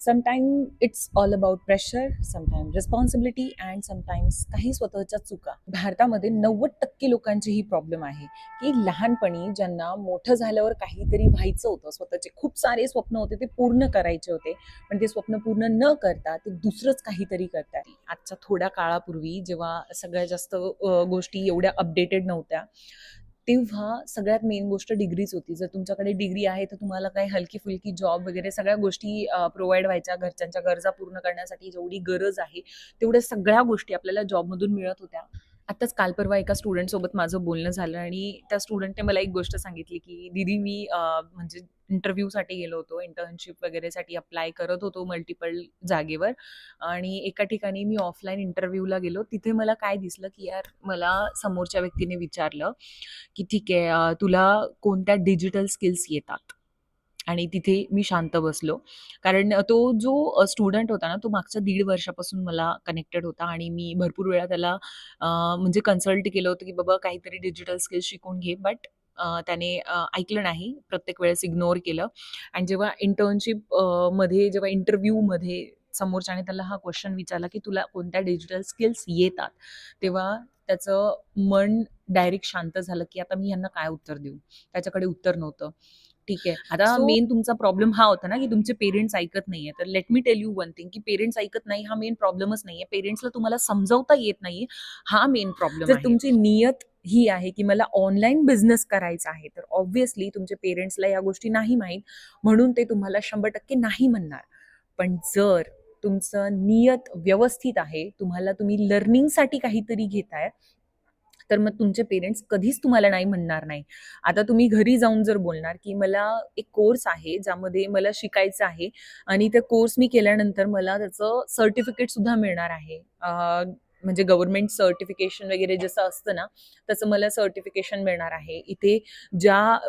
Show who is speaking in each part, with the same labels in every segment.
Speaker 1: Sometime it's all about pressure, sometime responsibility and sometimes काही स्वतःच्या चुका. भारतामध्ये 90% लोकांची ही प्रॉब्लेम आहे की लहानपणी ज्यांना मोठं झाल्यावर काहीतरी व्हायचं होतं, स्वतःचे खूप सारे स्वप्न होते, ते पूर्ण करायचे होते, पण ते स्वप्न पूर्ण न करता ते दुसरंच काहीतरी करतात. आजच्या थोड्या काळापूर्वी जेव्हा सगळ्यात जास्त गोष्टी एवढ्या अपडेटेड नव्हत्या, तेव्हा सगळ्यात मेन गोष्ट डिग्रीच होती. जर तुमच्याकडे डिग्री आहे तर तुम्हाला काही हलकी-फुलकी जॉब वगैरे सगळ्या गोष्टी प्रोव्हाईड व्हायच्या. घरच्यांच्या गरजा पूर्ण करण्यासाठी जेवढी गरज आहे, तेवढ्या सगळ्या गोष्टी आपल्याला जॉबमधून मिळत होत्या. आत्ताच काल परवा एका स्टुडंटसोबत माझं बोलणं झालं आणि त्या स्टुडंटने मला एक गोष्ट सांगितली, की "दीदी मी म्हणजे इंटरव्ह्यूसाठी गेलो होतो. इंटर्नशिप वगैरेसाठी अप्लाय करत होतो मल्टिपल जागेवर आणि एका ठिकाणी मी ऑफलाईन इंटरव्ह्यूला गेलो. तिथे मला काय दिसलं, की यार मला समोरच्या व्यक्तीने विचारलं, की "ठीक आहे तुला कोणत्या डिजिटल स्किल्स येतात?" आणि तिथे मी शांत बसलो. कारण तो जो स्टुडंट होता ना, तो मागच्या 1.5 वर्षापासून मला कनेक्टेड होता आणि मी भरपूर वेळा त्याला म्हणजे कन्सल्ट केलं होतं, की बाबा काहीतरी डिजिटल स्किल्स शिकून घे. बट त्याने ऐकलं नाही. प्रत्येक वेळेस इग्नोर केलं आणि जेव्हा इंटर्नशिप मध्ये जेव्हा इंटरव्ह्यूमध्ये समोरच्याने त्याला हा क्वेश्चन विचारला, की "तुला कोणत्या डिजिटल स्किल्स येतात?" तेव्हा त्याचं मन डायरेक्ट शांत झालं, की आता मी ह्यांना काय उत्तर देऊ? त्याच्याकडे उत्तर नव्हतं. ठीक आहे. आता
Speaker 2: सो
Speaker 1: मेन तुमचा प्रॉब्लेम हा होता ना, की तुमचे पेरेंट्स ऐकत नाहीये. तर let me tell you one thing, की पेरेंट्स ऐकत नाही हा मेन प्रॉब्लेमच नाहीये. पेरेंट्सला तुम्हाला समजावता येत नाहीये, हा मेन प्रॉब्लेम
Speaker 2: जर
Speaker 1: आहे.
Speaker 2: तुमची नियत ही आहे, की मला ऑनलाईन बिझनेस करायचा आहे, तर ऑब्व्हियसली तुमच्या पेरेंट्सला या गोष्टी नाही माहीत, म्हणून ते तुम्हाला 100% नाही म्हणणार. पण जर तुमचं नियत व्यवस्थित आहे, तुम्ही लर्निंगसाठी काहीतरी घेताय, तर मग तुमचे पेरेंट्स कधीच तुम्हाला नाही म्हणणार नाही. आता तुम्ही घरी जाऊन जर बोलणार, की मला एक कोर्स आहे, ज्यामध्ये मला शिकायचं आहे आणि ते कोर्स मी केल्यानंतर मला त्याचं सर्टिफिकेट सुद्धा मिळणार आहे. म्हणजे गव्हर्नमेंट सर्टिफिकेशन वगैरे जसं असतं ना, तसं मला सर्टिफिकेशन मिळणार आहे. इथे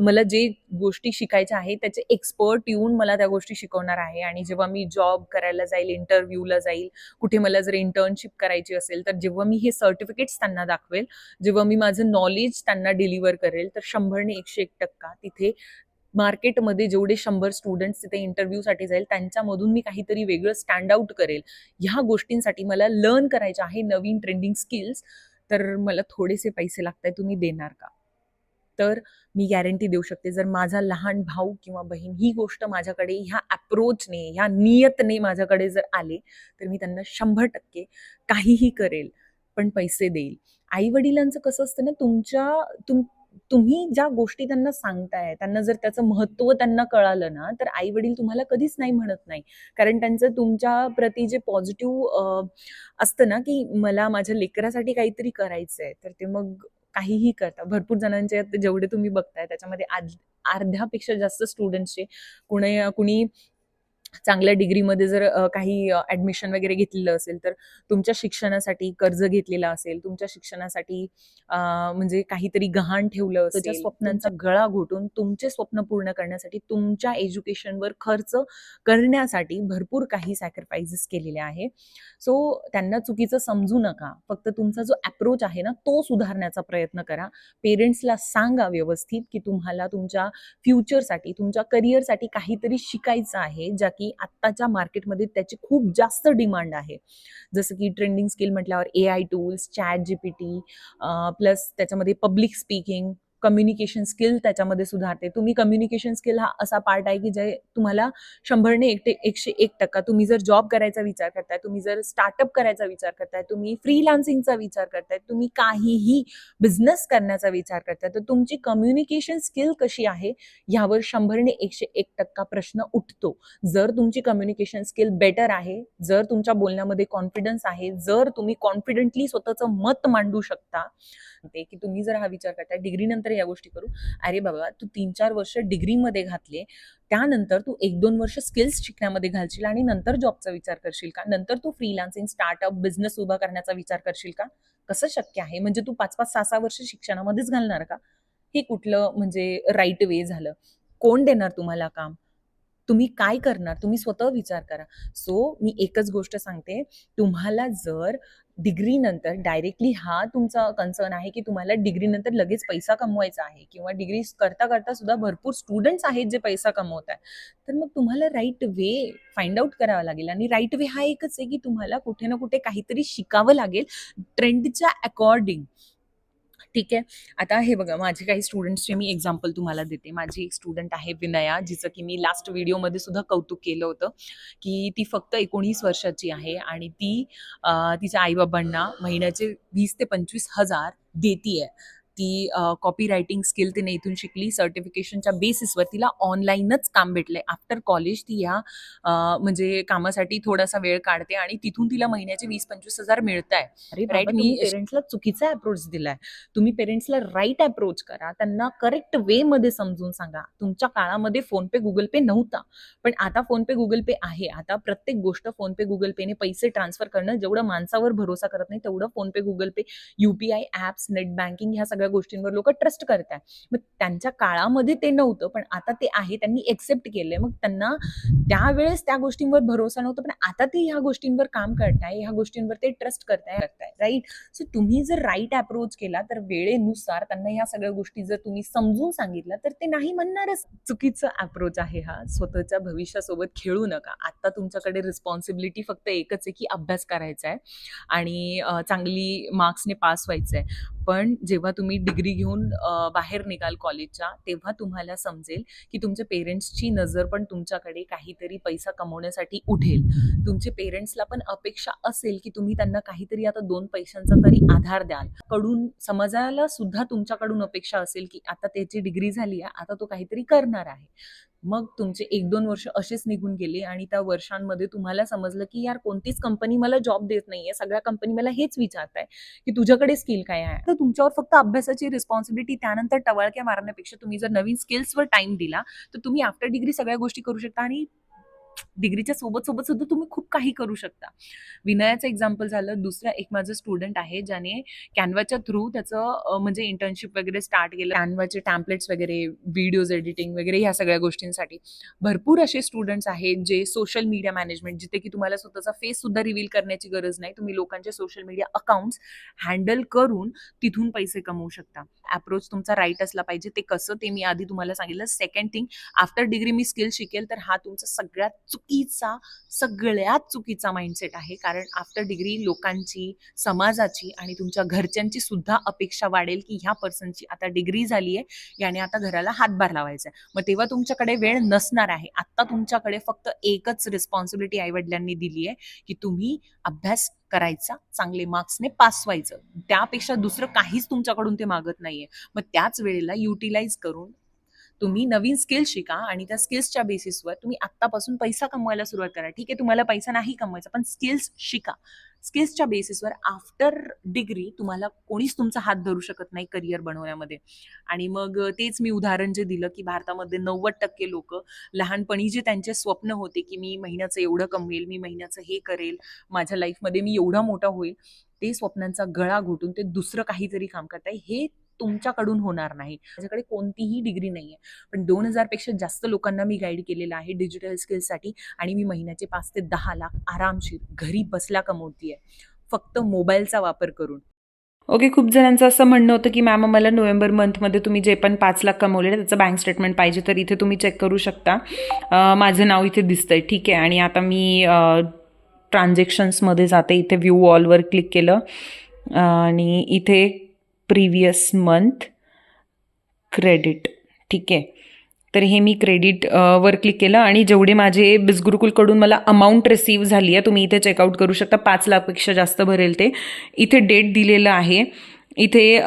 Speaker 2: मला जे गोष्टी शिकायच्या आहेत, त्याचे एक्सपर्ट येऊन मला त्या गोष्टी शिकवणार आहे आणि जेव्हा मी जॉब करायला जाईल, इंटरव्ह्यूला जाईल, कुठे मला जर इंटर्नशिप करायची असेल, तर जेव्हा मी हे सर्टिफिकेट्स त्यांना दाखवेल, जेव्हा मी माझं नॉलेज त्यांना डिलिव्हर करेल, तर 100ने 101% तिथे मार्केटमध्ये जेवढे 100 स्टुडंट्स तिथे इंटरव्ह्यूसाठी जाईल, त्यांच्यामधून मी काहीतरी वेगळं स्टँड आउट करेल. ह्या गोष्टींसाठी मला लर्न करायचे आहे नवीन ट्रेंडिंग स्किल्स, तर मला थोडेसे पैसे लागतायत, तुम्ही देणार का? तर मी गॅरंटी देऊ शकते, जर माझा लहान भाऊ किंवा बहीण ही गोष्ट माझ्याकडे ह्या अप्रोचने, ह्या नियतने माझ्याकडे जर आले, तर मी त्यांना 100% काहीही करेल, पण पैसे देईल. आई-वडिलांचं कसं असतं ना, तुम्ही ज्या गोष्टी त्यांना सांगताय, त्यांना जर त्याचं महत्त्व त्यांना कळालं ना, तर आई-वडील तुम्हाला कधीच नाही म्हणत नाही. कारण त्यांचं तुमच्या प्रती जे पॉझिटिव्ह असतं ना, की मला माझ्या लेकरासाठी काहीतरी करायचंय, तर ते मग काहीही करतात. भरपूर जणांचे जेवढे तुम्ही बघताय त्याच्यामध्ये अर्ध्यापेक्षा जास्त स्टुडंट्सचे कुणी चांगल्या डिग्रीमध्ये जर काही ॲडमिशन वगैरे घेतलेलं असेल, तर तुमच्या शिक्षणासाठी कर्ज घेतलेलं असेल, तुमच्या शिक्षणासाठी म्हणजे काहीतरी गहाण ठेवलं असेल, स्वप्नांचा गळा घोटून तुमचे स्वप्न पूर्ण करण्यासाठी, तुमच्या एज्युकेशनवर खर्च करण्यासाठी भरपूर काही सॅक्रिफाइसेस केलेले आहे. सो त्यांना चुकीचं समजू नका. फक्त तुमचा जो अप्रोच आहे ना, तो सुधारण्याचा प्रयत्न करा. पेरेंट्सला सांगा व्यवस्थित, की तुम्हाला तुमच्या फ्युचरसाठी, तुमच्या करिअरसाठी काहीतरी शिकायचं आहे, ज्या की आत्ताच्या मार्केटमध्ये त्याची खूप जास्त डिमांड आहे. जसं की ट्रेंडिंग स्किल म्हटल्यावर एआय टूल्स, ChatGPT प्लस त्याच्यामध्ये पब्लिक स्पीकिंग, कम्युनिकेशन स्किल त्याच्यामध्ये सुधारते. तुम्ही कम्युनिकेशन स्किल हा असा पार्ट आहे, की जे तुम्हाला 100ने 101% तुम्ही जर जॉब करायचा विचार करताय, तुम्ही जर स्टार्टअप करायचा विचार करताय, तुम्ही फ्रीलान्सिंगचा विचार करताय, तुम्ही काहीही बिझनेस करण्याचा विचार करताय, तर तुमची कम्युनिकेशन स्किल कशी आहे ह्यावर 100ने 101% प्रश्न उठतो. जर तुमची कम्युनिकेशन स्किल बेटर आहे, जर तुमच्या बोलण्यामध्ये कॉन्फिडन्स आहे, जर तुम्ही कॉन्फिडेंटली स्वतःचं मत मांडू शकता, ते की तुम्ही जर हा विचार करताय डिग्रीनंतर या गोष्टी करू, अरे बाबा तू 3-4 वर्ष डिग्रीमध्ये घातले, त्यानंतर तू 1-2 वर्ष स्किल्स शिकण्यामध्ये घालशील आणि नंतर जॉबचा विचार करशील का? नंतर तू फ्रीलान्सिंग, स्टार्टअप, बिझनेस उभा करण्याचा विचार करशील का? कसं शक्य आहे? म्हणजे तू 5-5, 6-6 वर्ष शिक्षणामध्येच घालणार का? हे कुठलं म्हणजे राईट वे झालं? कोण देणार तुम्हाला काम? तुम्ही काय करणार? तुम्ही स्वतः विचार करा. सो मी एकच गोष्ट सांगते, तुम्हाला जर डिग्रीनंतर डायरेक्टली हा तुमचा कन्सर्न आहे, की तुम्हाला डिग्रीनंतर लगेच पैसा कमवायचा आहे किंवा डिग्री करता सुद्धा भरपूर स्टुडंट्स आहेत जे पैसा कमवत आहेत. तर मग तुम्हाला राईट वे फाइंड आउट करावा लागेल आणि राईट वे हा एकच आहे, की तुम्हाला कुठे ना कुठे काहीतरी शिकावं लागेल ट्रेंडच्या अकॉर्डिंग. ठीक आहे. आता हे बघा, माझे काही स्टुडंट्सचे मी एक्झाम्पल तुम्हाला देते. माझी एक स्टुडंट आहे विनया, जिचं की मी लास्ट व्हिडिओमध्ये सुद्धा कौतुक केलं होतं, की ती फक्त 19 वर्षाची आहे आणि ती तिच्या आई-बाबांना महिन्याचे 20,000 ते 25,000 देतीये. ती कॉपी रायटिंग स्किल तिने इथून शिकली. सर्टिफिकेशनच्या बेसिसवर तिला ऑनलाईनच काम भेटलंय. आफ्टर कॉलेज ती ह्या म्हणजे कामासाठी थोडासा वेळ काढते आणि तिथून तिला महिन्याचे 20-25,000 मिळताय.
Speaker 1: अरे
Speaker 2: राईट.
Speaker 1: बाबा, तुम्ही पेरेंट्सला चुकीचा अप्रोच दिलाय. तुम्ही पेरेंट्सला राईट अप्रोच करा, त्यांना करेक्ट वे मध्ये समजून सांगा. तुमच्या काळामध्ये फोनपे गुगल पे नव्हता, पण आता फोनपे गुगल पे आहे. आता प्रत्येक गोष्ट फोनपे गुगल पेने पैसे ट्रान्सफर करणं, जेवढं माणसावर भरोसा करत नाही तेवढं फोनपे गुगल पे, UPI ऍप्स, नेट बँकिंग ह्या सगळ्या गोष्टींवर लोक ट्रस्ट करतात. मग त्यांच्या काळामध्ये ते नव्हतं, पण आता ते आहे. त्यांनी एक्सेप्ट केलंय. मग त्यांना त्यावेळेस त्या गोष्टींवर भरोसा नव्हता, पण आता ते ह्या गोष्टींवर काम करताय, ह्या गोष्टींवर ते ट्रस्ट करताय. राईट. सो तुम्ही जर राईट अप्रोच केला तर वेळेनुसार त्यांना ह्या सगळ्या गोष्टी जर तुम्ही समजून सांगितल्या तर ते नाही म्हणणारच. चुकीचा अप्रोच आहे हा. स्वतःच्या भविष्यासोबत खेळू नका. आता तुमच्याकडे रिस्पॉन्सिबिलिटी फक्त एकच आहे, की अभ्यास करायचा आहे आणि चांगली मार्क्सने पास व्हायचं आहे. पण जेव्हा तुम्ही डिग्री घेऊन बाहेर निघाल कॉलेजच्या, तेव्हा तुम्हाला समजेल की तुमच्या पेरेंट्सची नजर पण तुमच्याकडे काहीतरी पैसा कमवण्यासाठी उठेल. तुमचे पेरेंट्सला पण अपेक्षा असेल की तुम्ही त्यांना काहीतरी आता 2 पैशांचा तरी आधार द्याल. कडून समाजाला सुद्धा तुमच्याकडून अपेक्षा असेल की आता त्याची डिग्री झाली आहे, आता तो काहीतरी करणार आहे. मग तुमचे 1-2 वर्ष असेच निघून गेले आणि त्या वर्षांमध्ये तुम्हाला समजलं की यार कोणतीच कंपनी मला जॉब देत नाहीये. सगळ्या कंपनी मला हेच विचारताय की तुझ्याकडे स्किल काय आहे? तर तुमच्यावर फक्त अभ्यासाची रिस्पॉन्सिबिलिटी त्यानंतर टवाळक्या मारण्यापेक्षा तुम्ही जर नवीन स्किल्सवर टाइम दिला, तर तुम्ही आफ्टर डिग्री सगळ्या गोष्टी करू शकता आणि डिग्रीच्या सोबत सुद्धा तुम्ही खूप काही करू शकता. विनयाचं एक्झाम्पल झालं. दुसरा एक माझं स्टुडंट आहे, ज्याने कॅनव्हाच्या थ्रू त्याचं म्हणजे इंटर्नशिप वगैरे स्टार्ट केलं. कॅनव्हाचे टॅम्पलेट्स वगैरे, व्हिडिओज एडिटिंग वगैरे ह्या सगळ्या गोष्टींसाठी. भरपूर असे स्टुडंट्स आहेत जे सोशल मीडिया मॅनेजमेंट, जिथे की तुम्हाला स्वतःचा फेस सुद्धा रिव्हील करण्याची गरज नाही. तुम्ही लोकांचे सोशल मीडिया अकाउंट्स हँडल करून तिथून पैसे कमवू शकता. अप्रोच तुमचा राईट असला पाहिजे. ते कसं ते मी आधी तुम्हाला सांगितलं. सेकंड थिंग, आफ्टर डिग्री मी स्किल शिकेल, तर हा तुमचा सगळ्यात चुकीचा माइंडसेट आहे. कारण आफ्टर डिग्री लोकांची, समाजाची आणि तुमच्या घरच्यांची सुद्धा अपेक्षा वाढेल की ह्या पर्सनची आता डिग्री झाली आहे, याने आता घराला हातभार लावायचा आहे. मग तेव्हा तुमच्याकडे वेळ नसणार आहे. आता तुमच्याकडे फक्त एकच रिस्पॉन्सिबिलिटी आईवडिलांनी दिली आहे की तुम्ही अभ्यास करायचा, चांगले मार्क्सने पास व्हायचं. त्यापेक्षा दुसरं काहीच तुमच्याकडून ते मागत नाहीये. मग त्याच वेळेला युटिलाइज करून तुम्ही नवीन स्किल्स शिका आणि त्या स्किल्सच्या बेसिसवर तुम्ही आत्तापासून पैसा कमवायला सुरुवात करा. ठीक आहे, तुम्हाला पैसा नाही कमवायचा, पण स्किल्स शिका. स्किल्सच्या बेसिसवर आफ्टर डिग्री तुम्हाला कोणीच तुमचा हात धरू शकत नाही करिअर बनवण्यामध्ये. आणि मग तेच मी उदाहरण जे दिलं की भारतामध्ये 90% लोक लहानपणी जे त्यांचे स्वप्न होते की मी महिन्याचं एवढं कमवेल, मी महिन्याचं हे करेल, माझ्या लाईफमध्ये मी एवढा मोठा होईल, ते स्वप्नांचा गळा घोटून ते दुसरं काहीतरी काम करताय. हे तुमच्याकडून होणार नाही. माझ्याकडे कोणतीही डिग्री नाहीये, पण 2,000 पेक्षा जास्त लोकांना मी गाईड केलेलं आहे डिजिटल स्किल्ससाठी आणि मी महिन्याचे 5 ते 10 लाख आरामशीर घरी बसल्या कमवतीये, फक्त मोबाईलचा वापर करून.
Speaker 3: ओके. खूप जणांचं असं म्हणणं होतं की मॅम मला नोव्हेंबर मंथमध्ये तुम्ही जे पण 5 लाख कमवलेलं त्याचं बँक स्टेटमेंट पाहिजे, तर इथे तुम्ही चेक करू शकता. माझं नाव इथे दिसतंय. ठीक आहे. आणि आता मी ट्रान्झॅक्शन्समध्ये जाते. इथे व्ह्यू ऑलवर क्लिक केलं आणि इथे प्रिव्हियस मंथ क्रेडिट. ठीक आहे. तर हे मी क्रेडिट वर क्लिक केलं आणि जेवढे माझे बिझगुरुकुलकडून मला अमाऊंट रिसीव्ह झाली आहे तुम्ही इथे चेकआउट करू शकता. 5 लाखपेक्षा जास्त भरेल ते. इथे डेट दिलेलं आहे, इथे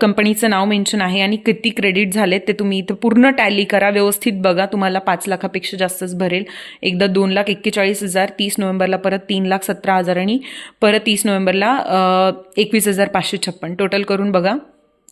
Speaker 3: कंपनीचं नाव मेन्शन आहे आणि किती क्रेडिट झालेत ते तुम्ही इथं पूर्ण टॅली करा, व्यवस्थित बघा. तुम्हाला 5 लाखापेक्षा जास्तच भरेल. एकदा 2,41,000, 30 नोव्हेंबरला परत 3,17,000 आणि परत 30 नोव्हेंबरला 21,556. टोटल करून बघा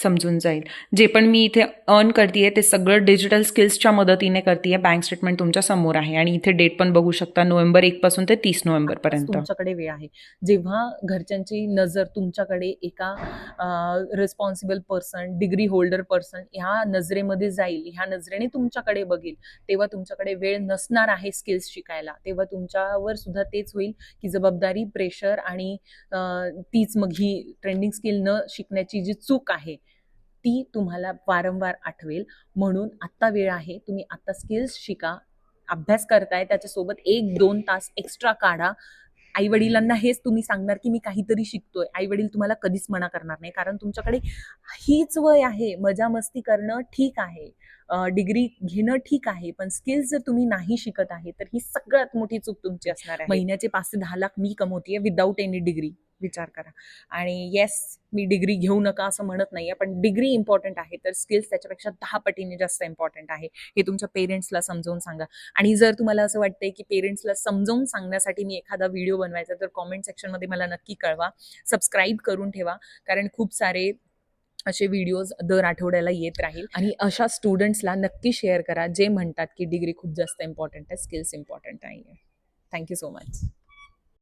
Speaker 3: समजून जाईल. जे पण मी इथे अर्न करते ते सगळं डिजिटल स्किल्सच्या मदतीने करते. बँक स्टेटमेंट तुमच्या समोर आहे आणि इथे डेट पण बघू शकता, नोव्हेंबर 1 पासून ते 30
Speaker 1: आत्ताच
Speaker 3: नोव्हेंबरपर्यंत.
Speaker 1: तुमच्याकडे वेळ आहे. जेव्हा घरच्यांची नजर तुमच्याकडे एका responsible person, degree holder person ह्या नजरेमध्ये जाईल, ह्या नजरेने तुमच्याकडे बघेल, तेव्हा तुमच्याकडे वेळ नसणार आहे स्किल्स शिकायला. तेव्हा तुमच्यावर सुद्धा तेच होईल की जबाबदारी, प्रेशर आणि तीच मग ही ट्रेंडिंग स्किल न शिकण्याची जी चूक आहे ती तुम्हाला वारंवार आठवेल. म्हणून आत्ता वेळ आहे, तुम्ही आत्ता स्किल्स शिका. अभ्यास करताय त्याच्यासोबत 1-2 तास एक्स्ट्रा काढा. आई वडिलांना हेच तुम्ही सांगणार की मी काहीतरी शिकतोय. आई वडील तुम्हाला कधीच मना करणार नाही, कारण तुमच्याकडे हीच वय आहे. मजा मस्ती करणं ठीक आहे, डिग्री घेणं ठीक आहे, पण स्किल्स जर तुम्ही नाही शिकत आहे तर ही सगळ्यात मोठी चूक तुमची असणार आहे. महिन्याचे 5 ते 10 लाख मी कमवतेय विदाऊट एनी डिग्री, विचार करा. आणि येस, मी डिग्री घेऊ नका असं म्हणत नाहीये, पण डिग्री इम्पॉर्टंट आहे तर स्किल्स त्याच्यापेक्षा 10 पटीने जास्त इम्पॉर्टंट आहे. हे तुमच्या पेरेंट्सला समजावून सांगा. आणि जर तुम्हाला असं वाटतंय की पेरेंट्सला समजावून सांगण्यासाठी मी एखादा व्हिडिओ बनवायचा तर कॉमेंट सेक्शनमध्ये मला नक्की कळवा. सबस्क्राईब करून ठेवा, कारण खूप सारे असे व्हिडिओज दर आठवड्याला येत राहील. आणि अशा स्टुडंट्सला नक्की शेअर करा जे म्हणतात की डिग्री खूप जास्त इम्पॉर्टंट आहे, स्किल्स इम्पॉर्टंट नाही आहे. Thank you so much.